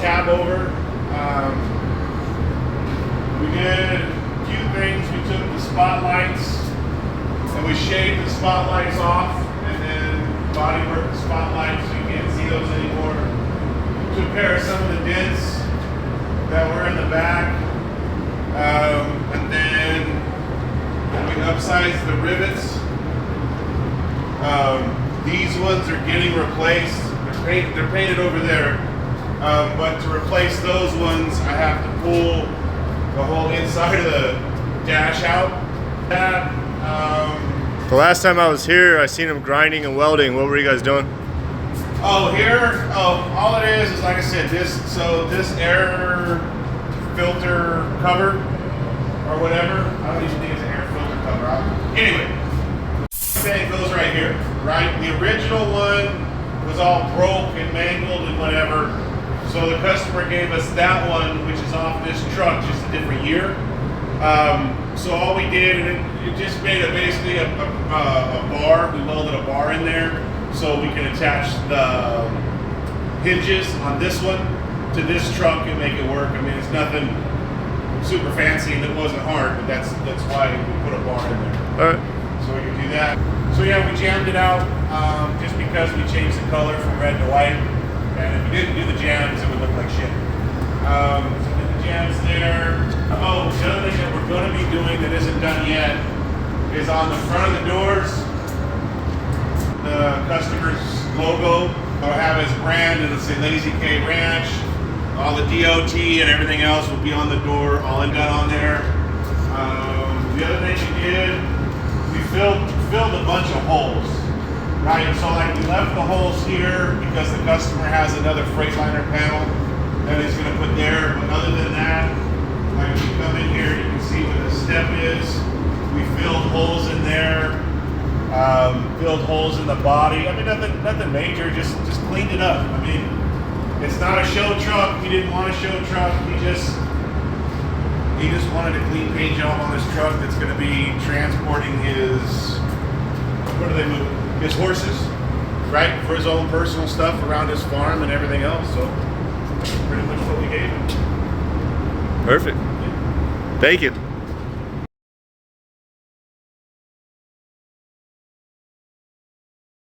Cabover. We did a few things. We took the spotlights and we shaved the spotlights off, and then body worked the spotlights so you can't see those anymore. Took care of some of the dents that were in the back, and then we upsized the rivets. These ones are getting replaced. They're painted over there, but to replace those ones, I have to pull the whole inside of the dash out. The last time I was here, I seen them grinding and welding. What were you guys doing? Oh, here, all it is like I said, this air filter cover or whatever. I don't even think it's an air filter cover. Anyway, thing goes right here, right? The original one was all broke and mangled and whatever. So the customer gave us that one, which is off this truck, just a different year. So all we did, and it just made basically a bar. We welded a bar in there so we can attach the hinges on this one to this truck and make it work. I mean, it's nothing super fancy and it wasn't hard, but that's why we put a bar in there. All right. So we can do that. So yeah, we jammed it out just because we changed the color from red to white. And if we didn't do the jams, it would look like shit. So did the jams there. Oh, the other thing that we're going to be doing that isn't done yet is on the front of the doors, the customer's logo will have his brand, and it'll say Lazy K Ranch. All the DOT and everything else will be on the door, all and done on there. The other thing we did, we filled a bunch of holes. Right, so like we left the holes here because the customer has another Freightliner panel that he's going to put there. But other than that, like if you come in here, you can see where the step is. We filled holes in there, filled holes in the body. I mean, nothing major. Just cleaned it up. I mean, it's not a show truck. He didn't want a show truck. He just wanted a clean paint job on this truck that's going to be transporting his. What are they moving? His horses, right, for his own personal stuff around his farm and everything else. So that's pretty much what we gave him. Perfect. Yeah. Thank you.